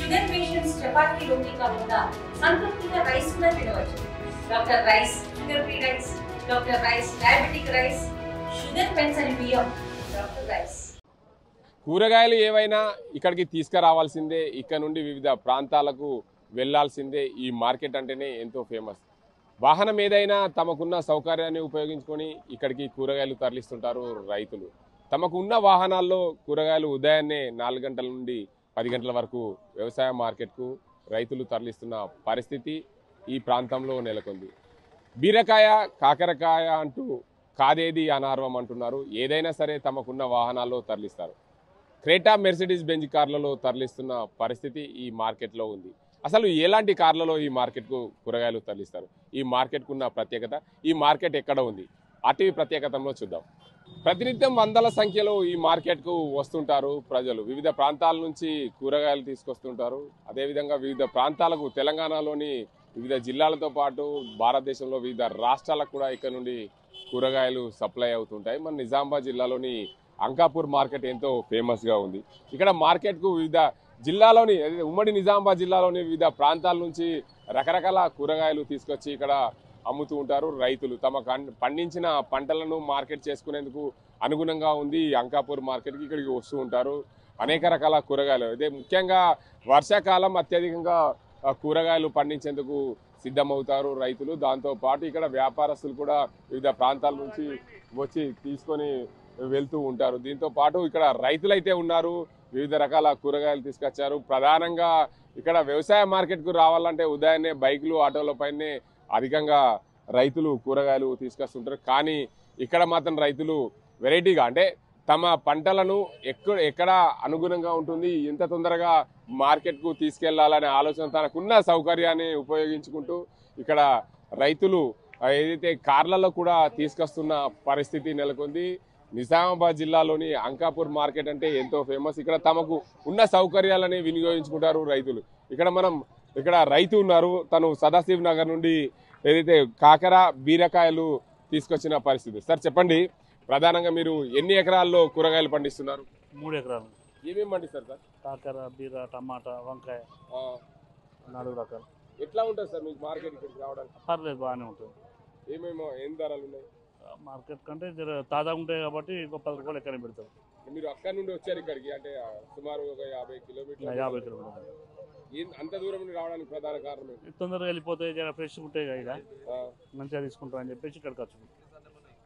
Sugar patients chapati రోటీ కాకుండా సంతృప్తిగా rice కూడా తినవచ్చు. Doctor rice, sugar free rice, doctor rice, diabetic rice, sugar పెంచని బియ్యం, డాక్టర్ రైస్. కూరగాయలు ఏవైనా ఇక్కడికి తీసుకురావాల్సిందే, ఇక్కడ నుండి వివిధ ప్రాంతాలకు వెళ్లాల్సిందే. ఈ మార్కెట్ అంటేనే ఎంతో ఫేమస్. వాహనం ఏదైనా తమకున్న సౌకర్యాన్ని ఉపయోగించుకొని ఇక్కడికి కూరగాయలు తరలిస్తుంటారు రైతులు. తమకు ఉన్న వాహనాల్లో కూరగాయలు ఉదయాన్నే 4 గంటల నుండి 10 గంటల వరకు వ్యవసాయ మార్కెట్కు రైతులు తరలిస్తున్న పరిస్థితి ఈ ప్రాంతంలో నెలకొంది. బీరకాయ, కాకరకాయ అంటూ కాదేది అనార్వం అంటున్నారు. ఏదైనా సరే తమకున్న వాహనాల్లో తరలిస్తారు. క్రేటా, మెర్సిడీస్ బెంజ్ కార్లలో తరలిస్తున్న పరిస్థితి ఈ మార్కెట్లో ఉంది. అసలు ఎలాంటి కార్లలో ఈ మార్కెట్కు కూరగాయలు తరలిస్తారు? ఈ మార్కెట్కు ఉన్న ప్రత్యేకత, ఈ మార్కెట్ ఎక్కడ ఉంది, ఆర్టీవీ ప్రత్యేకతలో చూద్దాం. ప్రతినిత్యం వందల సంఖ్యలో ఈ మార్కెట్కు వస్తుంటారు ప్రజలు. వివిధ ప్రాంతాల నుంచి కూరగాయలు తీసుకొస్తుంటారు. అదేవిధంగా వివిధ ప్రాంతాలకు, తెలంగాణలోని వివిధ జిల్లాలతో పాటు భారతదేశంలో వివిధ రాష్ట్రాలకు కూడా ఇక్కడ నుండి కూరగాయలు సప్లై అవుతుంటాయి. మన నిజామాబాద్ జిల్లాలోని అంకాపూర్ మార్కెట్ ఎంతో ఫేమస్గా ఉంది. ఇక్కడ మార్కెట్కు వివిధ జిల్లాలోని, ఉమ్మడి నిజామాబాద్ జిల్లాలోని వివిధ ప్రాంతాల నుంచి రకరకాల కూరగాయలు తీసుకొచ్చి ఇక్కడ అమ్ముతూ ఉంటారు రైతులు. తమ పండించిన పంటలను మార్కెట్ చేసుకునేందుకు అనుగుణంగా ఉంది ఈ అంకాపూర్ మార్కెట్కి. ఇక్కడికి వస్తూ ఉంటారు అనేక రకాల కూరగాయలు. అదే ముఖ్యంగా వర్షాకాలం అత్యధికంగా కూరగాయలు పండించేందుకు సిద్ధమవుతారు రైతులు. దాంతోపాటు ఇక్కడ వ్యాపారస్తులు కూడా వివిధ ప్రాంతాల నుంచి వచ్చి తీసుకొని వెళ్తూ ఉంటారు. దీంతో పాటు ఇక్కడ రైతులైతే ఉన్నారు, వివిధ రకాల కూరగాయలు తీసుకొచ్చారు. ప్రధానంగా ఇక్కడ వ్యవసాయ మార్కెట్కు రావాలంటే ఉదయాన్నే బైకులు, ఆటోలపైనే అధికంగా రైతులు కూరగాయలు తీసుకొస్తుంటారు. కానీ ఇక్కడ మాత్రం రైతులు వెరైటీగా, అంటే తమ పంటలను ఎక్కడ అనుగుణంగా ఉంటుంది, ఎంత తొందరగా మార్కెట్కు తీసుకెళ్లాలనే ఆలోచన, తనకున్న సౌకర్యాన్ని ఉపయోగించుకుంటూ ఇక్కడ రైతులు ఏదైతే కార్లలో కూడా తీసుకొస్తున్న పరిస్థితి నెలకొంది. నిజామాబాద్ జిల్లాలోని అంకాపూర్ మార్కెట్ అంటే ఎంతో ఫేమస్. ఇక్కడ తమకు ఉన్న సౌకర్యాలని వినియోగించుకుంటారు రైతులు. ఇక్కడ రైతు ఉన్నారు, తను సదాశివ్ నగర్ నుండి ఏదైతే కాకర, బీరకాయలు తీసుకొచ్చిన పరిస్థితి. సార్ చెప్పండి, ప్రధానంగా మీరు ఎన్ని ఎకరాల్లో కూరగాయలు పండిస్తున్నారు? 3 ఎకరాలు. ఏమేమి పండిస్తారు సార్? కాకర, బీర, టమాటా, వంకాయ, 4 రకాలు. ఎట్లా ఉంటుంది సార్ మీకు మార్కెట్ ఇక్కడికి రావడానికి? పర్లేదు, బాగానే ఉంటుంది. ఏం ధరలు ఉన్నాయి? మార్కెట్ కంటే తాజాగా ఉంటాయి కాబట్టి ఇంకో 10 రూపాయలు ఎక్కడ పెడతారు. మీరు అక్కడ నుండి వచ్చారు ఇక్కడికి, అంటే సుమారు ఒక 50 కిలోమీటర్లు. 50 కిలోమీటర్లు. అంత దూరం నుండి రావడానికి ప్రధాన కారణం ఏంటి? తొందరగా వెళ్ళిపోతాయి, జర ఫ్రెష్ ఉంటాయి కదా, మంచిగా తీసుకుంటాం అని చెప్పేసి ఇక్కడికి వచ్చాము.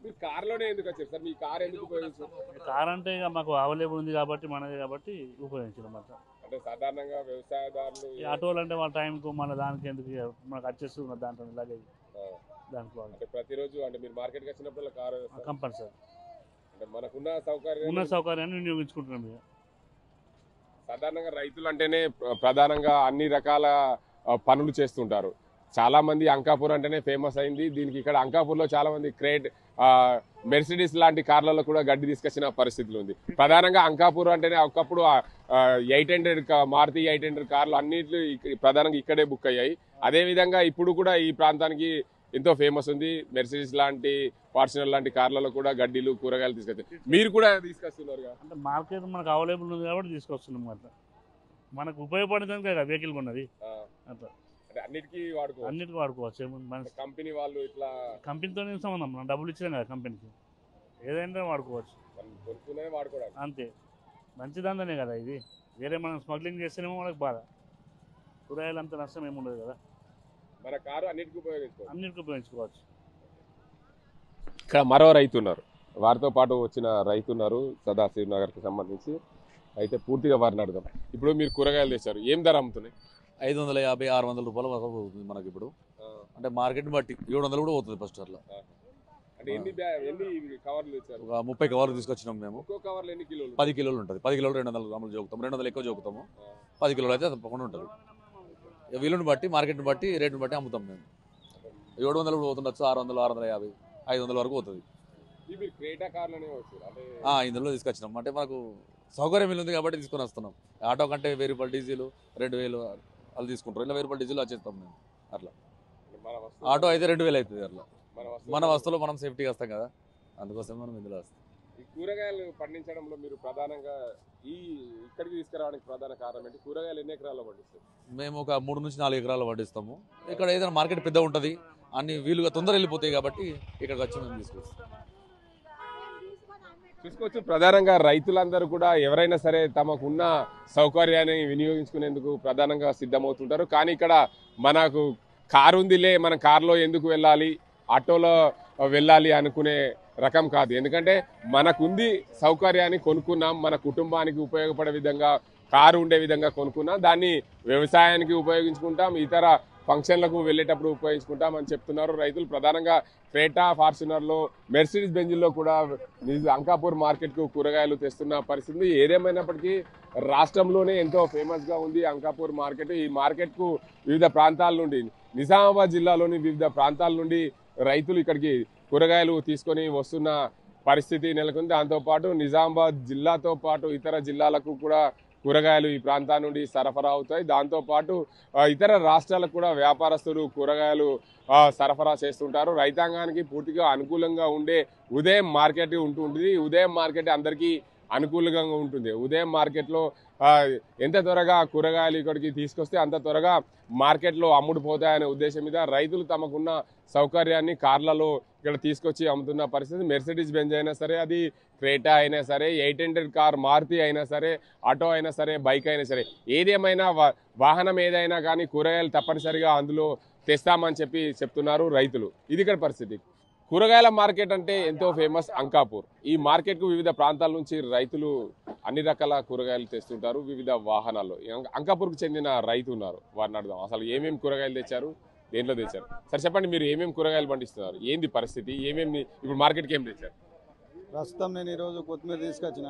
మీరు కార్లోనే ఎందుకు వచ్చారు సార్? మీ కార్ ఎందుకు ఉపయోగించారు? కార్ అంటే ఇక మాకు అవైలబుల్ ఉంది కాబట్టి, మనది కాబట్టి ఉపయోగించడం అట్లా. అంటే సాధారణంగా వ్యవసాయదారులు ఆటోలు అంటే వాళ్ళ టైంకు మన దానికి ఎందుకు, మనకు వచ్చేస్తున్న దాంట్లో లగేజ్ దానికి అంటే ప్రతిరోజు, అంటే మీరు మార్కెట్కి వచ్చినప్పుడు కారు కంపల్సరీ, అంటే మనకున్న సౌకర్యం, ఉన్న సౌకర్యాన్ని వినియోగించుకుంటున్నాం. ఇక సాధారణంగా రైతులు అంటేనే ప్రధానంగా అన్ని రకాల పనులు చేస్తుంటారు. చాలా మంది అంకాపూర్ అంటేనే ఫేమస్ అయింది. దీనికి ఇక్కడ అంకాపూర్లో చాలా మంది మెర్సిడీస్ లాంటి కార్లలో కూడా గడ్డి తీసుకొచ్చిన పరిస్థితులు ఉంది. ప్రధానంగా అంకాపూర్ అంటేనే ఒకప్పుడు 800 మారుతి 800 కార్లు అన్నింటిలో ప్రధానంగా ఇక్కడే బుక్ అయ్యాయి. అదేవిధంగా ఇప్పుడు కూడా ఈ ప్రాంతానికి ఎంతో ఫేమస్ ఉంది. మెర్సిడీస్ లాంటి, ఫార్చునర్ లాంటి కార్లలో కూడా గడ్డీలు, కూరగాయలు తీసుకొచ్చారు. మీరు కూడా తీసుకొస్తున్నారు అంటే మార్కెట్ మనకు అవైలబుల్ ఉంది కాబట్టి తీసుకొస్తున్నాం. అట్లా మనకు ఉపయోగపడేదానికి కదా వెహికల్ ఉన్నది. అట్లా అన్నిటికీ వాడుకోవచ్చు. మన కంపెనీ వాళ్ళు ఇట్లా కంపెనీతో సంబంధం, మనం డబ్బులు ఇచ్చాం కదా కంపెనీకి, ఏదైనా వాడుకోవచ్చు అంతే. మంచిదందనే కదా ఇది. వేరే మనం స్మగ్లింగ్ చేస్తేనేమో మనకు బాధ. కూరగాయలు అంత నష్టం ఏముండదు కదా, మన కారు అన్నిటికీ ఉపయోగించుకోవచ్చు. ఇక్కడ మరో రైతు ఉన్నారు, వారితో పాటు వచ్చిన రైతు ఉన్నారు సదాశివ్ నగర్కి సంబంధించి. అయితే పూర్తిగా వారిని అడుగుదాం. ఇప్పుడు మీరు కూరగాయలు తెచ్చారు, ఏం ధర అమ్ముతున్నాయి? 550-600 రూపాయల వరకు పోతుంది మనకి ఇప్పుడు. అంటే మార్కెట్ బట్టి 700 కూడా పోతుంది ఫస్ట్ అట్లా. అంటే ఎన్ని కవర్లు తెచ్చారు? ఒక 30 కవర్లు తీసుకొచ్చినాం మేము. ఒక్కో కవర్లు ఎన్ని కిలోలు? 10 కిలోలు ఉంటుంది. 10 కిలోలు 200 గ్రాములు జోకుతాము. 200 ఎక్కువ జోకుతాము. 10 కిలోలు అయితే తప్పకుండా ఉంటుంది. వీలుని బట్టి, మార్కెట్ని బట్టి, రేటుని బట్టి అమ్ముతాం మేము. 700 కూడా పోతుండొచ్చు, 600, 650, 500 వరకు పోతుంది. ఇందులో తీసుకొచ్చినాం. అంటే మనకు సౌకర్యం ఉంది కాబట్టి తీసుకొని వస్తున్నాం. ఆటో కంటే 1000 రూపాయలు డీజిల్, 2000 వాళ్ళు తీసుకుంటారు. ఇలా 1000 రూపాయలు డీజిల్ వచ్చేస్తాం మేము. అట్లా ఆటో అయితే 2000 అవుతుంది. అట్లా మన వస్తువులు మనం సేఫ్టీగా వస్తాం కదా, అందుకోసం మనం ఇందులో వస్తాం. కూరగాయలు పండించడంలో మీరు ప్రధానంగా ఇక్కడికి తీసుకురావడానికి ప్రధాన కారణం ఏంటి? కూరగాయలు ఎన్ని ఎకరాల్లో పండిస్తారు? మేము ఒక 3 నుంచి 4 ఎకరాలు పండిస్తాము. ఇక్కడ ఏదైనా మార్కెట్ పెద్ద ఉంటుంది, అన్ని వీలుగా తొందర వెళ్ళిపోతాయి కాబట్టి ఇక్కడికి వచ్చి మేము తీసుకొస్తాం. చూసుకోవచ్చు, ప్రధానంగా రైతులందరూ కూడా ఎవరైనా సరే తమకున్న సౌకర్యాన్ని వినియోగించుకునేందుకు ప్రధానంగా సిద్ధమవుతుంటారు. కానీ ఇక్కడ మనకు కారు ఉందిలే, మన కారులో ఎందుకు వెళ్ళాలి, ఆటోలో వెళ్ళాలి అనుకునే రకం కాదు. ఎందుకంటే మనకుంది సౌకర్యాన్ని కొనుక్కున్నాం, మన కుటుంబానికి ఉపయోగపడే విధంగా కారు ఉండే విధంగా కొనుక్కున్నాం, దాన్ని వ్యవసాయానికి ఉపయోగించుకుంటాం, ఇతర ఫంక్షన్లకు వెళ్ళేటప్పుడు ఉపయోగించుకుంటాం అని చెప్తున్నారు రైతులు. ప్రధానంగా క్రేటా, ఫార్చునర్లో, మెర్సిడీస్ బెంజ్లో కూడా అంకాపూర్ మార్కెట్కు కూరగాయలు తెస్తున్న పరిస్థితి. ఏదేమైనప్పటికీ రాష్ట్రంలోనే ఎంతో ఫేమస్గా ఉంది అంకాపూర్ మార్కెట్. ఈ మార్కెట్కు వివిధ ప్రాంతాల నుండి, నిజామాబాద్ జిల్లాలోని వివిధ ప్రాంతాల నుండి రైతులు ఇక్కడికి కూరగాయలు తీసుకొని వస్తున్న పరిస్థితి నెలకొంది. దాంతోపాటు నిజామాబాద్ జిల్లాతో పాటు ఇతర జిల్లాలకు కూడా కూరగాయలు ఈ ప్రాంతం నుండి సరఫరా అవుతాయి. దాంతోపాటు ఇతర రాష్ట్రాలకు కూడా వ్యాపారస్తులు కూరగాయలు సరఫరా చేస్తుంటారు. రైతాంగానికి పూర్తిగా అనుకూలంగా ఉండే ఉదయం మార్కెట్ ఉంటుంది. ఉదయం మార్కెట్ అందరికీ అనుకూలంగా ఉంటుంది. ఉదయం మార్కెట్లో ఎంత త్వరగా కూరగాయలు ఇక్కడికి తీసుకొస్తే అంత త్వరగా మార్కెట్లో అమ్ముడుపోతాయనే ఉద్దేశం మీద రైతులు తమకున్న సౌకర్యాన్ని కార్లలో ఇక్కడ తీసుకొచ్చి అమ్ముతున్న పరిస్థితి. మెర్సిడీస్ బెంజ్ అయినా సరే, అది క్రేటా అయినా సరే, 800 కార్ మారుతి అయినా సరే, ఆటో అయినా సరే, బైక్ అయినా సరే, ఏదేమైనా వాహనం ఏదైనా కానీ కూరగాయలు తప్పనిసరిగా అందులో తెస్తామని చెప్తున్నారు రైతులు. ఇది ఇక్కడ పరిస్థితి. కూరగాయల మార్కెట్ అంటే ఎంతో ఫేమస్ అంకాపూర్. ఈ మార్కెట్కు వివిధ ప్రాంతాల నుంచి రైతులు అన్ని రకాల కూరగాయలు తెస్తుంటారు వివిధ వాహనాల్లో. అంకాపూర్కు చెందిన రైతు ఉన్నారు, వారిని అడుగుదాం అసలు ఏమేమి కూరగాయలు తెచ్చారు, దేంట్లో తెచ్చారు. సరే చెప్పండి, మీరు ఏమేమి కూరగాయలు పండిస్తున్నారు, ఏంది పరిస్థితి, ఏమేమి ఇప్పుడు మార్కెట్కి ఏం తెచ్చారు? ప్రస్తుతం నేను ఈరోజు కొత్తిమీర తీసుకొచ్చిన,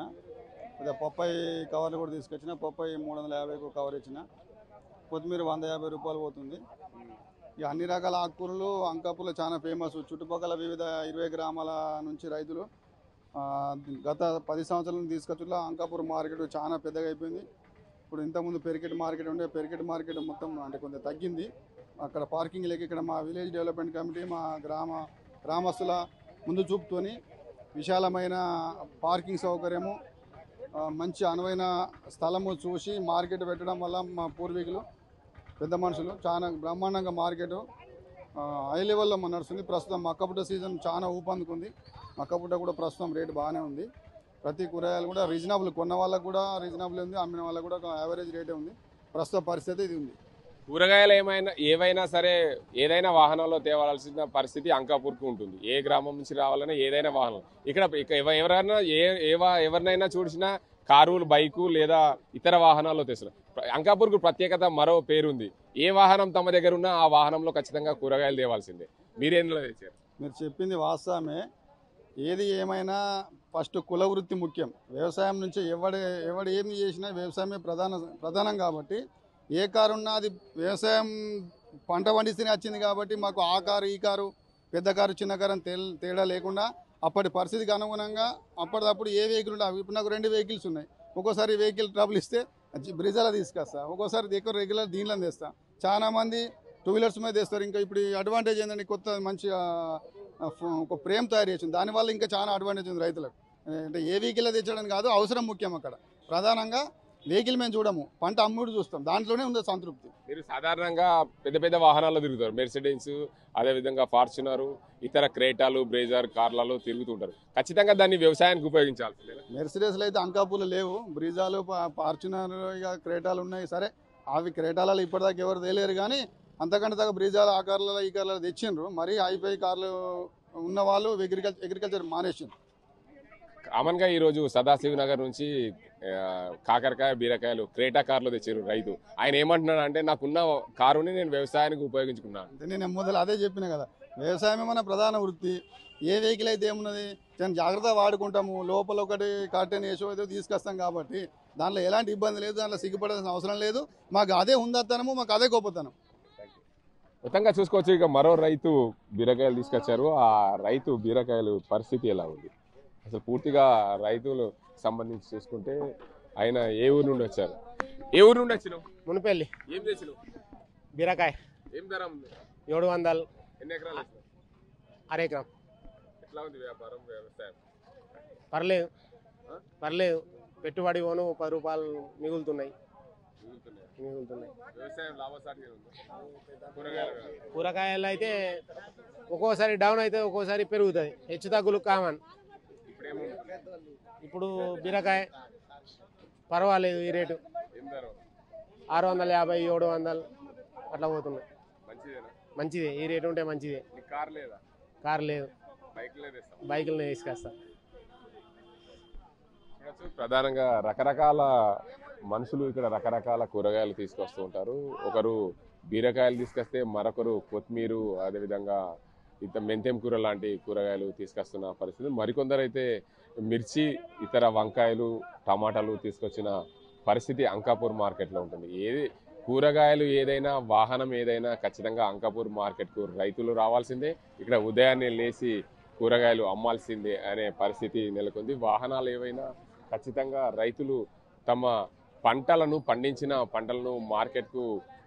పప్పాయి కవర్లు కూడా తీసుకొచ్చిన. పప్పాయి 350కు కవర్ ఇచ్చిన. కొత్తిమీర 150 రూపాయలు పోతుంది. ఇక అన్ని రకాల ఆకుకూరలు అంకాపూర్లో చాలా ఫేమస్. చుట్టుపక్కల వివిధ 20 గ్రామాల నుంచి రైతులు గత 10 సంవత్సరాల నుంచి తీసుకొచ్చుట్లా అంకాపూర్ మార్కెట్ చాలా పెద్దగా అయిపోయింది. ఇప్పుడు ఇంతకుముందు పెరికెట్ మార్కెట్ ఉండే, పెరికెట్ మార్కెట్ మొత్తం అంటే కొంచెం తగ్గింది. అక్కడ పార్కింగ్ లేక ఇక్కడ మా విలేజ్ డెవలప్మెంట్ కమిటీ మా గ్రామస్తుల ముందు చూపుతోని విశాలమైన పార్కింగ్ సౌకర్యము, మంచి అనువైన స్థలము చూసి మార్కెట్ పెట్టడం వల్ల మా పూర్వీకులు పెద్ద మనుషులు చాలా బ్రహ్మాండంగా మార్కెట్ హై లెవెల్లో నడుస్తుంది. ప్రస్తుతం మక్కపుట్ట సీజన్ చాలా ఊపందుకుంది. మక్కపుట్ట కూడా ప్రస్తుతం రేటు బాగానే ఉంది. ప్రతి కూరగాయలు కూడా రీజనబుల్, కొన్న వాళ్ళకు కూడా రీజనబుల్ ఉంది, అమ్మిన వాళ్ళకు కూడా యావరేజ్ రేటే ఉంది. ప్రస్తుత పరిస్థితి ఇది ఉంది. కూరగాయలు ఏవైనా సరే ఏదైనా వాహనంలో తేవాల్సిన పరిస్థితి అంకాపూర్కు ఉంటుంది. ఏ గ్రామం నుంచి రావాలన్నా ఏదైనా వాహనం ఇక్కడ ఎవరైనా ఎవరినైనా చూసినా కారులు, బైకు లేదా ఇతర వాహనాల్లో తెస్తున్నారు. అంకాపూర్కు ప్రత్యేకత మరో పేరుంది. ఏ వాహనం తమ దగ్గర ఉన్నా ఆ వాహనంలో ఖచ్చితంగా కూరగాయలు తేవాల్సిందే. మీరేందులో తెచ్చారు? మీరు చెప్పింది వాస్తవమే. ఏది ఏమైనా ఫస్ట్ కుల వృత్తి ముఖ్యం. వ్యవసాయం నుంచి ఎవడు ఏమి చేసినా వ్యవసాయమే ప్రధానం కాబట్టి ఏ కారు ఉన్నా అది వ్యవసాయం పంట పండిస్తేనే వచ్చింది కాబట్టి మాకు ఆ కారు ఈ కారు పెద్ద కారు చిన్న కారు అని తేడా లేకుండా అప్పటి పరిస్థితికి అనుగుణంగా అప్పటిదప్పుడు ఏ వెహికల్ ఉంటే ఇప్పుడు నాకు 2 వెహికల్స్ ఉన్నాయి. ఒక్కోసారి వెహికల్ ట్రబుల్ ఇస్తే బ్రిజాలో తీసుకొస్తా, ఒక్కోసారి ఎక్కువ రెగ్యులర్ దీనిలో తెస్తా. చాలా మంది 2 వీలర్స్ మీద తెస్తారు. ఇంకా ఇప్పుడు అడ్వాంటేజ్ ఏంటంటే కొత్త మంచి ఒక ఫ్రేమ్ తయారు చేసింది, దానివల్ల ఇంకా చాలా అడ్వాంటేజ్ ఉంది రైతులకు. అంటే ఏ వెహికల్ తెచ్చడం కాదు, అవసరం ముఖ్యం. అక్కడ ప్రధానంగా వెహికల్ మేము చూడము, పంట అమ్ముడు చూస్తాం, దాంట్లోనే ఉంది సంతృప్తి. మీరు సాధారణంగా పెద్ద పెద్ద వాహనాల్లో తిరుగుతారు, మెర్సిడెన్స్, అదేవిధంగా ఫార్చునర్, ఇతర క్రేటాలు, బ్రేజర్ కార్లలో తిరుగుతుంటారు. ఖచ్చితంగా దాన్ని వ్యవసాయానికి ఉపయోగించాల్సిందే. మెర్సిడెస్లు అయితే అంకాపూర్లు లేవు, బ్రీజాలు, ఫార్చునర్, ఇక క్రేటాలు ఉన్నాయి. సరే అవి క్రేటాలలో ఇప్పటిదాకా ఎవరు తేలేరు, కానీ అంతకంటే దాకా బ్రీజాలు ఆ కార్లలో ఈ కార్లలో తెచ్చిండ్రు. మరీ హైఫై కార్లు ఉన్న వాళ్ళు అగ్రికల్చర్ మానేసిండ్రు. కామన్గా ఈరోజు సదాశివ నగర్ నుంచి కాకరకాయ, బీరకాయలు క్రేటా కార్లో తెచ్చారు రైతు. ఆయన ఏమంటున్నాడు అంటే, నాకున్న కారుని నేను వ్యవసాయానికి ఉపయోగించుకున్నాను. నేను మొదలు అదే చెప్పిన కదా, వ్యవసాయమే మన ప్రధాన వృత్తి. ఏ వెహికల్ అయితే ఏమున్నది చాలా జాగ్రత్తగా వాడుకుంటాము. లోపల ఒకటి కర్టెన్ వేసో ఏదో తీసుకొస్తాం కాబట్టి దాంట్లో ఎలాంటి ఇబ్బంది లేదు, దాంట్లో సిగ్గుపడాల్సిన అవసరం లేదు. మాకు అదే ఉందత్తనము, మాకు అదే గొప్పతనం. మొత్తంగా చూసుకోవచ్చు. ఇక మరో రైతు బీరకాయలు తీసుకొచ్చారు. ఆ రైతు బీరకాయలు పరిస్థితి ఎలా ఉంది, అసలు పూర్తిగా రైతులు సంబంధించి చూసుకుంటే ఆయన ఏ ఊరు నుండి వచ్చారు? ఏ ఊరు నుండి వచ్చినావు? మునిపల్లి. ఏం తెచ్చినావు? బీరకాయ. ఏం ధర ఉంది? 700. ఎన్ని ఎకరాలు? అరెకరం. ఎట్లా ఉంది వ్యాపారం, వ్యవసాయం? పర్లేదు పర్లేదు, పెట్టుబడి పోను 10 రూపాయలు మిగులుతున్నాయి. వ్యవసాయం లాభసాటిగా ఉందా? కూరగాయలు అయితే ఒక్కోసారి డౌన్ అయితే ఒక్కోసారి పెరుగుతుంది, హెచ్చు తగ్గులు కామన్. ఇప్పుడు బీరకాయ పర్వాలేదు, ఈ రేటు 650 700 అట్లా పోతున్నాయి. మంచిదే, ఈ రేటు ఉంటే మంచిదే. కార్ లేదు, బైకులనే తీసుకొస్తా. ప్రధానంగా రకరకాల మనుషులు ఇక్కడ రకరకాల కూరగాయలు తీసుకొస్తూ ఉంటారు. ఒకరు బీరకాయలు తీసుకొస్తే మరొకరు కొత్తిమీర, అదేవిధంగా మెంతెం కూర లాంటి కూరగాయలు తీసుకొస్తున్న పరిస్థితి. మరికొందరు అయితే మిర్చి, ఇతర వంకాయలు, టమాటాలు తీసుకొచ్చిన పరిస్థితి అంకాపూర్ మార్కెట్లో ఉంటుంది. కూరగాయలు ఏదైనా, వాహనం ఏదైనా ఖచ్చితంగా అంకాపూర్ మార్కెట్కు రైతులు రావాల్సిందే. ఇక్కడ ఉదయాన్నే లేచి కూరగాయలు అమ్మాల్సిందే అనే పరిస్థితి నెలకొంది. వాహనాలు ఏవైనా ఖచ్చితంగా రైతులు తమ పండించిన పంటలను మార్కెట్కు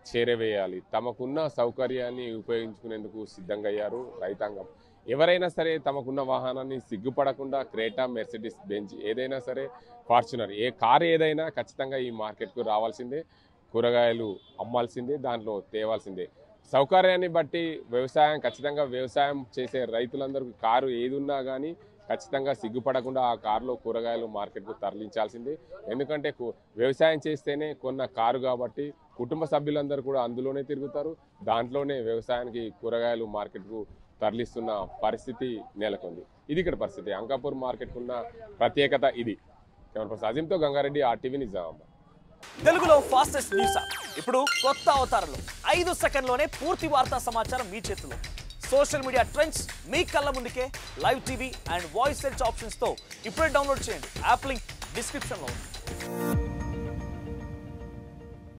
చేరవేయాలి. తమకున్న సౌకర్యాన్ని ఉపయోగించుకునేందుకు సిద్ధంగా అయ్యారు రైతాంగం. ఎవరైనా సరే తమకున్న వాహనాన్ని సిగ్గుపడకుండా క్రేటా, మెర్సిడీస్ బెంజ్, ఏదైనా సరే ఫార్చునర్, ఏ కారు ఏదైనా ఖచ్చితంగా ఈ మార్కెట్కు రావాల్సిందే. కూరగాయలు అమ్మాల్సిందే, దాంట్లో తేవాల్సిందే. సౌకర్యాన్ని బట్టి ఖచ్చితంగా వ్యవసాయం చేసే రైతులందరికీ కారు ఏది ఉన్నా కానీ ఖచ్చితంగా సిగ్గుపడకుండా ఆ కారులో కూరగాయలు మార్కెట్కు తరలించాల్సిందే. ఎందుకంటే వ్యవసాయం చేస్తేనే కొన్న కారు కాబట్టి కుటుంబ సభ్యులందరూ కూడా అందులోనే తిరుగుతారు. దాంట్లోనే వ్యవసాయానికి కూరగాయలు మార్కెట్కు తరలిస్తున్న పరిస్థితి నెలకొంది. ఇది ఇక్కడ పరిస్థితి. అంకాపూర్ మార్కెట్కు ఉన్న ప్రత్యేకత ఇది. కెమెరా పర్సన్ అజీంతో గంగారెడ్డి, RTV నిజామాబాద్. తెలుగులో ఫాస్టెస్ట్ న్యూస్ ఇప్పుడు కొత్త అవతారంలో 5 సెకండ్లోనే పూర్తి వార్తా సమాచారం మీ చేతిలో. సోషల్ మీడియా ట్రెండ్స్ మీ కళ్ళ ముందుకే live TV and voice search ఆప్షన్స్తో ఇప్పుడే డౌన్లోడ్ చేయండి. యాప్ లింక్ డిస్క్రిప్షన్లో ఉంది.